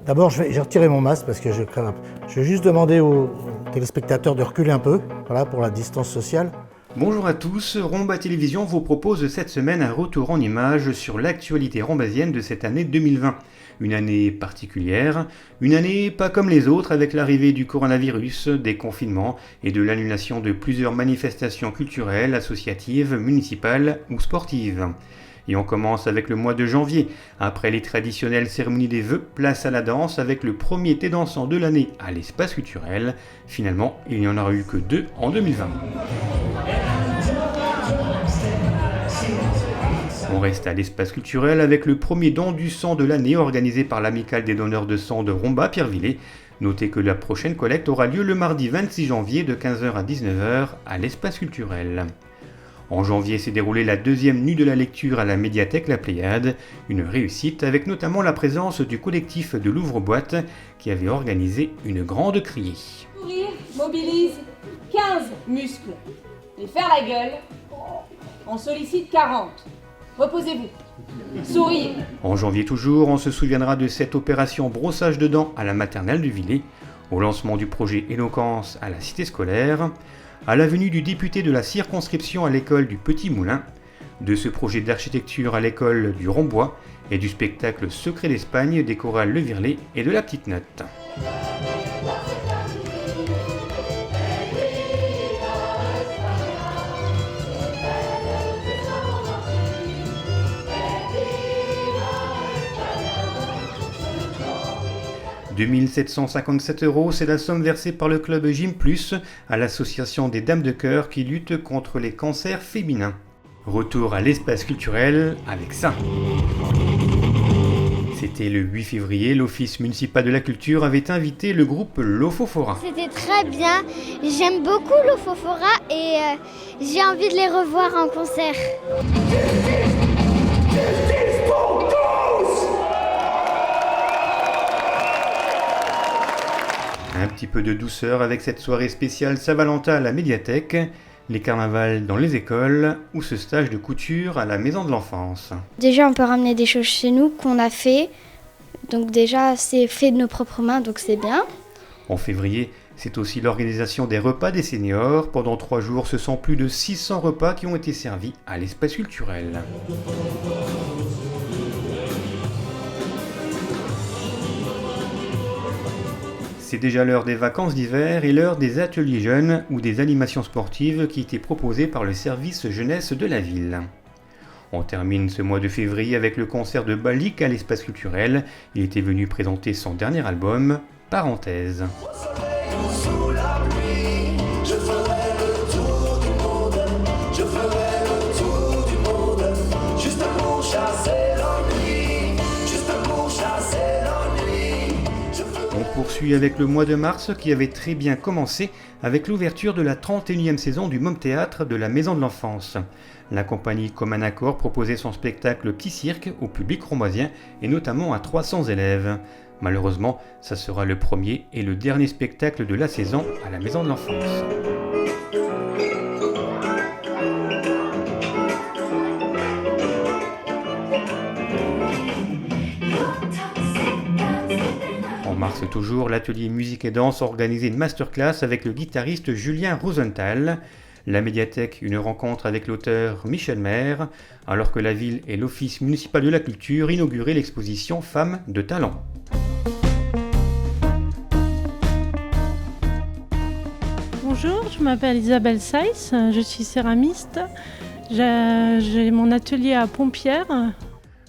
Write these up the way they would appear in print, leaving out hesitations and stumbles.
D'abord, j'ai retiré mon masque parce que je crains. Je vais juste demander aux téléspectateurs de reculer un peu, voilà, pour la distance sociale. Bonjour à tous, Romba Télévision vous propose cette semaine un retour en images sur l'actualité rombasienne de cette année 2020. Une année particulière, une année pas comme les autres avec l'arrivée du coronavirus, des confinements et de l'annulation de plusieurs manifestations culturelles, associatives, municipales ou sportives. Et on commence avec le mois de janvier. Après les traditionnelles cérémonies des vœux, place à la danse avec le premier thé dansant de l'année à l'espace culturel. Finalement, il n'y en aura eu que 2 en 2020. On reste à l'espace culturel avec le premier don du sang de l'année organisé par l'Amicale des donneurs de sang de Romba-Pierrevillers. Notez que la prochaine collecte aura lieu le mardi 26 janvier de 15h à 19h à l'espace culturel. En janvier s'est déroulée la deuxième nuit de la lecture à la médiathèque La Pléiade, une réussite avec notamment la présence du collectif de l'Ouvre-Boîte qui avait organisé une grande criée. Sourire mobilise 15 muscles. Les faire la gueule en sollicite 40. Reposez-vous. Souriez. En janvier toujours, on se souviendra de cette opération brossage de dents à la maternelle de Villers, au lancement du projet Éloquence à la cité scolaire, à la venue du député de la circonscription à l'école du Petit Moulin, de ce projet d'architecture à l'école du Rombois et du spectacle Secret d'Espagne des chorales Le Virlet et de la Petite Note. « 2 757 €, c'est la somme versée par le club Gym Plus à l'association des Dames de Cœur qui lutte contre les cancers féminins. Retour à l'espace culturel avec ça. C'était le 8 février, l'Office municipal de la culture avait invité le groupe Lofofora. C'était très bien, j'aime beaucoup Lofofora et j'ai envie de les revoir en concert. Un petit peu de douceur avec cette soirée spéciale Saint-Valentin à la médiathèque, les carnavals dans les écoles ou ce stage de couture à la maison de l'enfance. Déjà on peut ramener des choses chez nous qu'on a fait, donc déjà c'est fait de nos propres mains donc c'est bien. En février, c'est aussi l'organisation des repas des seniors. Pendant 3 jours, ce sont plus de 600 repas qui ont été servis à l'espace culturel. C'est déjà l'heure des vacances d'hiver et l'heure des ateliers jeunes ou des animations sportives qui étaient proposées par le service jeunesse de la ville. On termine ce mois de février avec le concert de Balik à l'espace culturel. Il était venu présenter son dernier album, Parenthèse. On poursuit avec le mois de mars qui avait très bien commencé avec l'ouverture de la 31e saison du Môme Théâtre de la Maison de l'Enfance. La compagnie Comme un Accord proposait son spectacle Petit Cirque au public romboisien et notamment à 300 élèves. Malheureusement, ça sera le premier et le dernier spectacle de la saison à la Maison de l'Enfance. En mars toujours, l'atelier musique et danse organisait une masterclass avec le guitariste Julien Rosenthal. La médiathèque, une rencontre avec l'auteur Michel Maire, alors que la ville et l'Office municipal de la culture inauguraient l'exposition Femmes de talent. Bonjour, je m'appelle Isabelle Saïs, je suis céramiste. J'ai mon atelier à Pompières.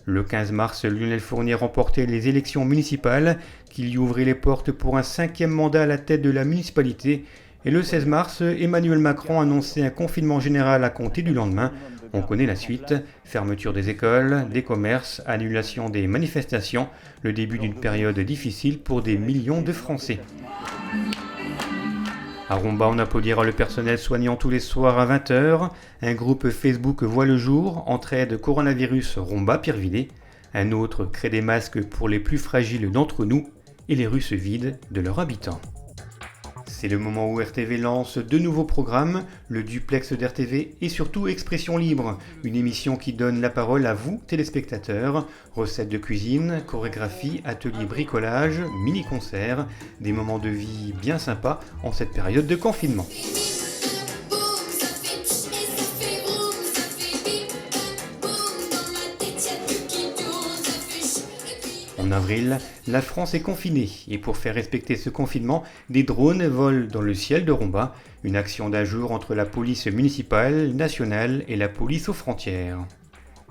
Le 15 mars, Lionel Fournier remportait les élections municipales qui lui ouvraient les portes pour un 5e mandat à la tête de la municipalité. Et le 16 mars, Emmanuel Macron annonçait un confinement général à compter du lendemain. On connaît la suite, fermeture des écoles, des commerces, annulation des manifestations, le début d'une période difficile pour des millions de Français. À Romba, on applaudira le personnel soignant tous les soirs à 20h. Un groupe Facebook voit le jour, Entraide Coronavirus Romba-Pierrevillers. Un autre crée des masques pour les plus fragiles d'entre nous et les rues se vident de leurs habitants. C'est le moment où RTV lance de nouveaux programmes, le duplex d'RTV et surtout Expression Libre, une émission qui donne la parole à vous, téléspectateurs. Recettes de cuisine, chorégraphie, ateliers bricolage, mini-concerts, des moments de vie bien sympas en cette période de confinement. En avril, la France est confinée et pour faire respecter ce confinement, des drones volent dans le ciel de Romba, une action d'un jour entre la police municipale, nationale et la police aux frontières.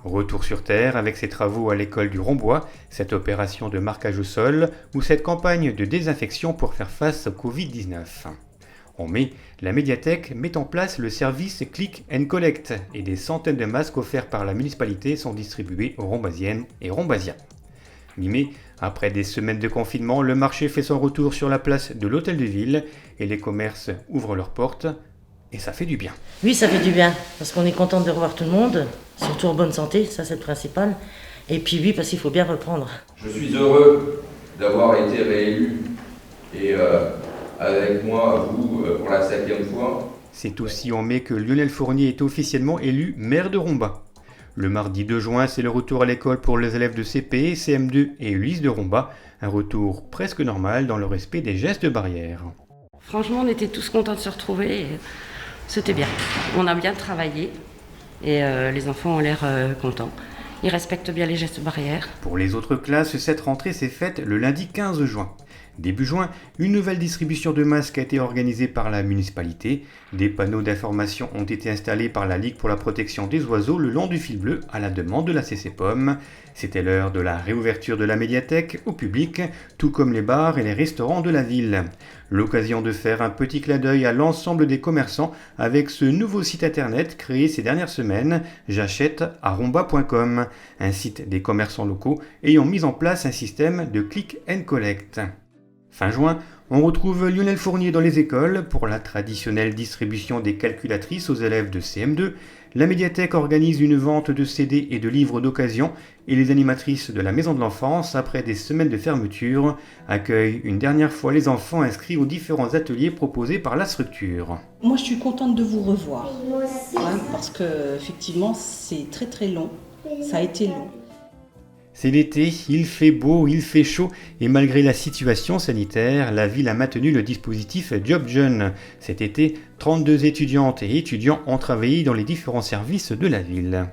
Retour sur terre avec ses travaux à l'école du Rombois, cette opération de marquage au sol ou cette campagne de désinfection pour faire face au Covid-19. En mai, la médiathèque met en place le service Click and Collect et des centaines de masques offerts par la municipalité sont distribués aux Rombasiennes et Rombasiens. Mi-mai, après des semaines de confinement, le marché fait son retour sur la place de l'Hôtel de Ville et les commerces ouvrent leurs portes et ça fait du bien. Oui, ça fait du bien parce qu'on est content de revoir tout le monde, surtout en bonne santé, ça c'est le principal. Et puis oui, parce qu'il faut bien reprendre. Je suis heureux d'avoir été réélu et avec moi, vous, pour la 5e fois. C'est aussi en mai que Lionel Fournier est officiellement élu maire de Romba. Le mardi 2 juin, c'est le retour à l'école pour les élèves de CP, CM2 et Ulysse de Romba, un retour presque normal dans le respect des gestes barrières. Franchement, on était tous contents de se retrouver, et c'était bien. On a bien travaillé et les enfants ont l'air contents. Ils respectent bien les gestes barrières. Pour les autres classes, cette rentrée s'est faite le lundi 15 juin. Début juin, une nouvelle distribution de masques a été organisée par la municipalité. Des panneaux d'information ont été installés par la Ligue pour la protection des oiseaux le long du fil bleu à la demande de la CCPOM. C'était l'heure de la réouverture de la médiathèque au public, tout comme les bars et les restaurants de la ville. L'occasion de faire un petit clin d'œil à l'ensemble des commerçants avec ce nouveau site internet créé ces dernières semaines, j'achète@romba.com, un site des commerçants locaux ayant mis en place un système de click and collect. Fin juin, on retrouve Lionel Fournier dans les écoles pour la traditionnelle distribution des calculatrices aux élèves de CM2. La médiathèque organise une vente de CD et de livres d'occasion et les animatrices de la Maison de l'Enfance, après des semaines de fermeture, accueillent une dernière fois les enfants inscrits aux différents ateliers proposés par la structure. Moi, je suis contente de vous revoir, parce que effectivement, c'est très très long. Ça a été long. C'est l'été, il fait beau, il fait chaud et malgré la situation sanitaire, la ville a maintenu le dispositif Job Jeune. Cet été, 32 étudiantes et étudiants ont travaillé dans les différents services de la ville.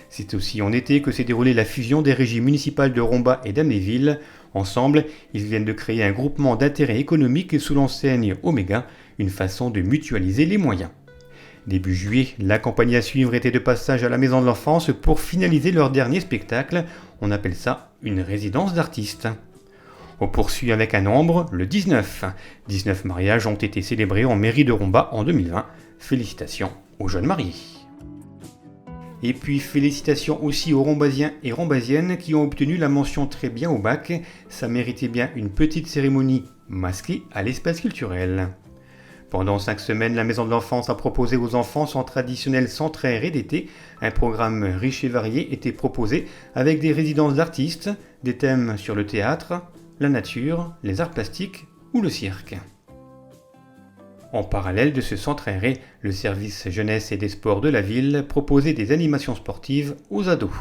C'est aussi en été que s'est déroulée la fusion des régies municipales de Romba et d'Amnéville. Ensemble, ils viennent de créer un groupement d'intérêt économique sous l'enseigne Oméga, une façon de mutualiser les moyens. Début juillet, la compagnie à suivre était de passage à la Maison de l'Enfance pour finaliser leur dernier spectacle. On appelle ça une résidence d'artistes. On poursuit avec un nombre, le 19. 19 mariages ont été célébrés en mairie de Romba en 2020. Félicitations aux jeunes mariés. Et puis félicitations aussi aux Rombasiens et Rombasiennes qui ont obtenu la mention très bien au bac. Ça méritait bien une petite cérémonie masquée à l'espace culturel. Pendant 5 semaines, la Maison de l'Enfance a proposé aux enfants son traditionnel centre aéré d'été. Un programme riche et varié était proposé avec des résidences d'artistes, des thèmes sur le théâtre, la nature, les arts plastiques ou le cirque. En parallèle de ce centre aéré, le service jeunesse et des sports de la ville proposait des animations sportives aux ados.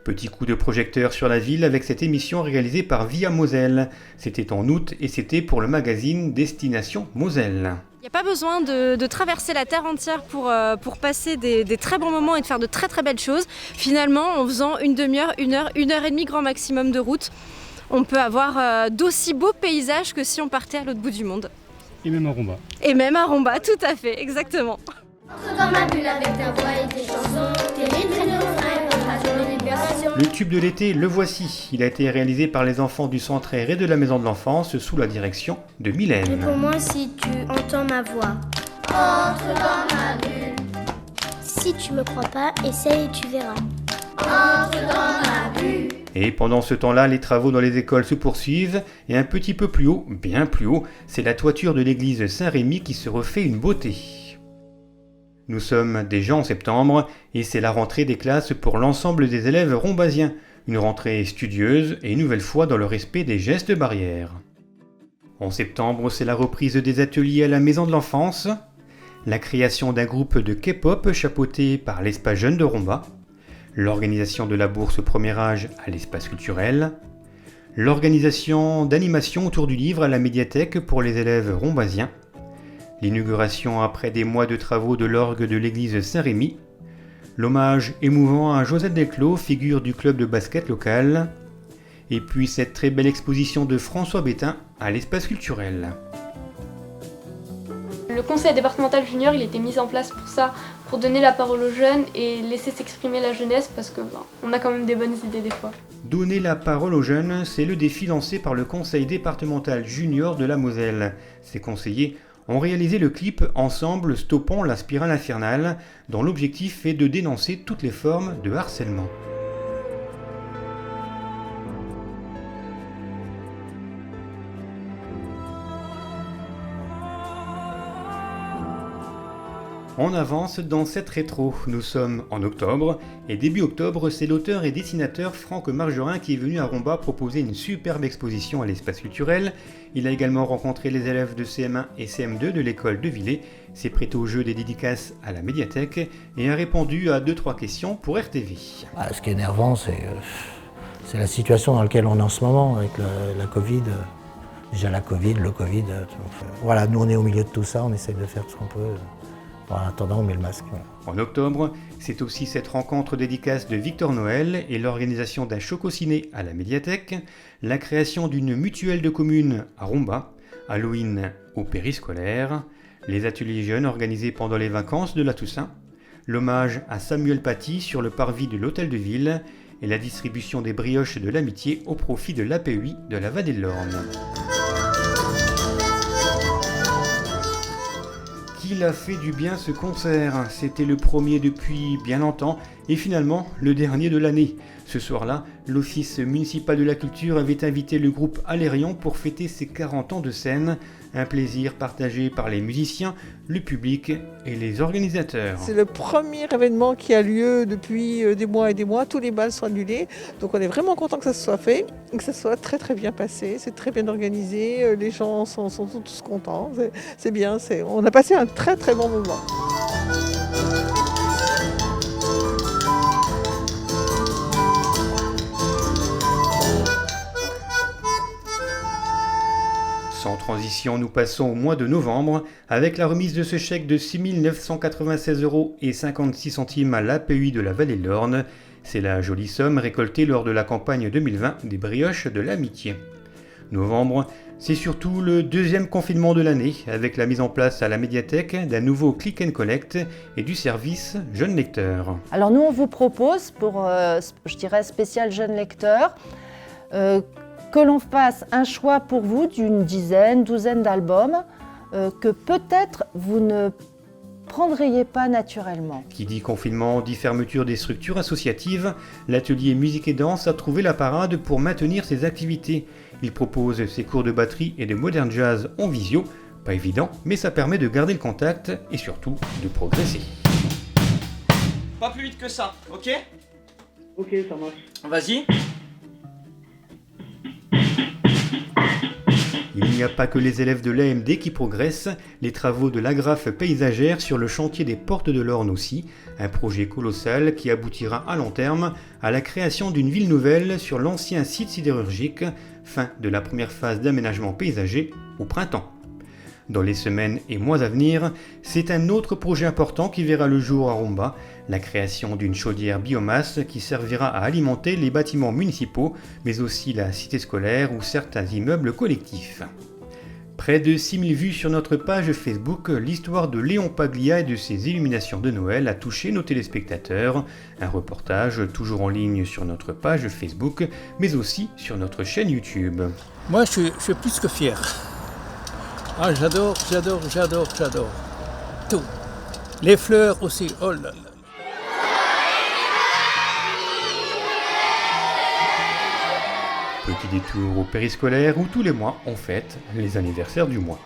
Petit coup de projecteur sur la ville avec cette émission réalisée par Via Moselle. C'était en août et c'était pour le magazine Destination Moselle. Il n'y a pas besoin de traverser la terre entière pour passer des très bons moments et de faire de très très belles choses. Finalement, en faisant une demi-heure, une heure et demie grand maximum de route, on peut avoir d'aussi beaux paysages que si on partait à l'autre bout du monde. Et même à Romba. Et même à Romba, tout à fait, exactement. Entre dans ma bulle avec ta voix et tes chansons, tes rythmes et nos frères, notre libération. Le tube de l'été, le voici. Il a été réalisé par les enfants du centre aéré de la Maison de l'Enfance sous la direction de Mylène. Réponds-moi si tu entends ma voix. Entre dans ma bulle. Si tu me crois pas, essaye et tu verras. Entre dans ma bulle. Et pendant ce temps-là, les travaux dans les écoles se poursuivent, et un petit peu plus haut, bien plus haut, c'est la toiture de l'église Saint-Rémy qui se refait une beauté. Nous sommes déjà en septembre, et c'est la rentrée des classes pour l'ensemble des élèves rombasiens, une rentrée studieuse et une nouvelle fois dans le respect des gestes barrières. En septembre, c'est la reprise des ateliers à la Maison de l'Enfance, la création d'un groupe de K-pop chapeauté par l'Espace Jeune de Romba, l'organisation de la bourse Premier Âge à l'Espace Culturel, l'organisation d'animations autour du livre à la médiathèque pour les élèves rombasiens, l'inauguration après des mois de travaux de l'orgue de l'église Saint-Rémy, l'hommage émouvant à Josette Delclos, figure du club de basket local, et puis cette très belle exposition de François Bétain à l'espace culturel. Le conseil départemental junior, il était mis en place pour ça, pour donner la parole aux jeunes et laisser s'exprimer la jeunesse parce que on a quand même des bonnes idées des fois. Donner la parole aux jeunes, c'est le défi lancé par le conseil départemental junior de la Moselle. Ces conseillers ont réalisé le clip Ensemble stoppons la spirale infernale, dont l'objectif est de dénoncer toutes les formes de harcèlement. On avance dans cette rétro, nous sommes en octobre, et début octobre, c'est l'auteur et dessinateur Franck Margerin qui est venu à Romba proposer une superbe exposition à l'espace culturel. Il a également rencontré les élèves de CM1 et CM2 de l'école de Villers, s'est prêté au jeu des dédicaces à la médiathèque et a répondu à 2-3 questions pour RTV. Ce qui est énervant, c'est la situation dans laquelle on est en ce moment avec la Covid. Déjà la Covid, le Covid. Voilà, nous on est au milieu de tout ça, on essaye de faire tout ce qu'on peut. En attendant, on met le masque. Voilà. En octobre, c'est aussi cette rencontre dédicace de Victor Noël et l'organisation d'un choco-ciné à la médiathèque, la création d'une mutuelle de communes à Romba, Halloween au périscolaire, les ateliers jeunes organisés pendant les vacances de la Toussaint, l'hommage à Samuel Paty sur le parvis de l'Hôtel de Ville et la distribution des brioches de l'amitié au profit de l'APUI de la Vallée-de-l'Orne. Il a fait du bien ce concert, c'était le premier depuis bien longtemps et finalement le dernier de l'année. Ce soir-là, l'Office municipal de la culture avait invité le groupe Alérion pour fêter ses 40 ans de scène, un plaisir partagé par les musiciens, le public et les organisateurs. C'est le premier événement qui a lieu depuis des mois et des mois, tous les bals sont annulés, donc on est vraiment content que ça se soit fait, et que ça soit très très bien passé, c'est très bien organisé, les gens sont tous contents, c'est bien, on a passé un très très bon moment. Sans transition, nous passons au mois de novembre avec la remise de ce chèque de 6 996,56 € à l'APUI de la Vallée-de-l'Orne. C'est la jolie somme récoltée lors de la campagne 2020 des brioches de l'amitié. Novembre, c'est surtout le deuxième confinement de l'année avec la mise en place à la médiathèque d'un nouveau click and collect et du service Jeunes Lecteurs. Alors nous on vous propose pour, je dirais, spécial Jeunes Lecteurs, que l'on fasse un choix pour vous d'une douzaine d'albums que peut-être vous ne prendriez pas naturellement. Qui dit confinement dit fermeture des structures associatives, l'atelier musique et danse a trouvé la parade pour maintenir ses activités. Il propose ses cours de batterie et de modern jazz en visio, pas évident, mais ça permet de garder le contact et surtout de progresser. Pas plus vite que ça, ok ? Ok, ça marche. Vas-y. Il n'y a pas que les élèves de l'AMD qui progressent, les travaux de l'agrafe paysagère sur le chantier des Portes de l'Orne aussi, un projet colossal qui aboutira à long terme à la création d'une ville nouvelle sur l'ancien site sidérurgique, fin de la première phase d'aménagement paysager au printemps. Dans les semaines et mois à venir, c'est un autre projet important qui verra le jour à Romba, la création d'une chaudière biomasse qui servira à alimenter les bâtiments municipaux, mais aussi la cité scolaire ou certains immeubles collectifs. Près de 6000 vues sur notre page Facebook, l'histoire de Léon Paglia et de ses illuminations de Noël a touché nos téléspectateurs. Un reportage toujours en ligne sur notre page Facebook, mais aussi sur notre chaîne YouTube. Moi, je suis plus que fier. Ah, j'adore. Tout. Les fleurs aussi, oh là là. Petit détour au périscolaire où tous les mois on fête les anniversaires du mois.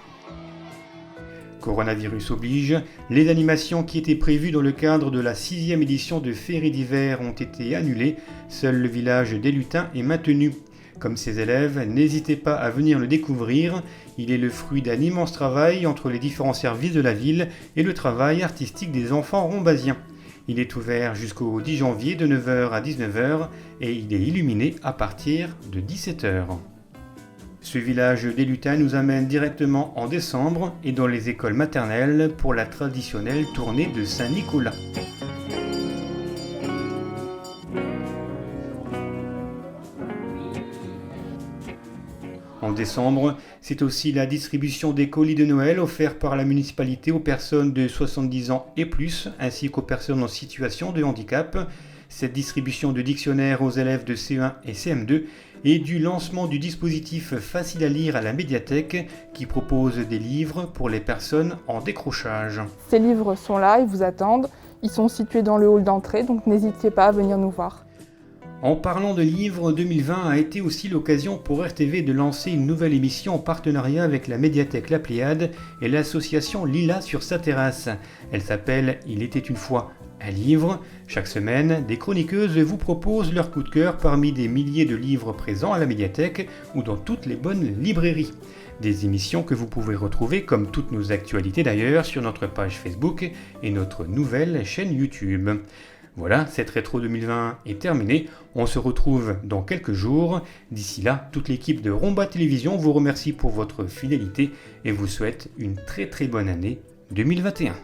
Coronavirus oblige, les animations qui étaient prévues dans le cadre de la 6e édition de Féerie d'hiver ont été annulées, seul le village des Lutins est maintenu. Comme ses élèves, n'hésitez pas à venir le découvrir. Il est le fruit d'un immense travail entre les différents services de la ville et le travail artistique des enfants rombasiens. Il est ouvert jusqu'au 10 janvier de 9h à 19h et il est illuminé à partir de 17h. Ce village des lutins nous amène directement en décembre et dans les écoles maternelles pour la traditionnelle tournée de Saint-Nicolas. En décembre, c'est aussi la distribution des colis de Noël offerts par la municipalité aux personnes de 70 ans et plus, ainsi qu'aux personnes en situation de handicap. Cette distribution de dictionnaires aux élèves de CE1 et CM2 et du lancement du dispositif Facile à lire à la médiathèque qui propose des livres pour les personnes en décrochage. Ces livres sont là, ils vous attendent, ils sont situés dans le hall d'entrée, donc n'hésitez pas à venir nous voir. En parlant de livres, 2020 a été aussi l'occasion pour RTV de lancer une nouvelle émission en partenariat avec la médiathèque La Pléiade et l'association Lila sur sa terrasse. Elle s'appelle « Il était une fois un livre ». Chaque semaine, des chroniqueuses vous proposent leur coup de cœur parmi des milliers de livres présents à la médiathèque ou dans toutes les bonnes librairies. Des émissions que vous pouvez retrouver, comme toutes nos actualités d'ailleurs, sur notre page Facebook et notre nouvelle chaîne YouTube. Voilà, cette rétro 2020 est terminée. On se retrouve dans quelques jours. D'ici là, toute l'équipe de Romba Télévision vous remercie pour votre fidélité et vous souhaite une très bonne année 2021.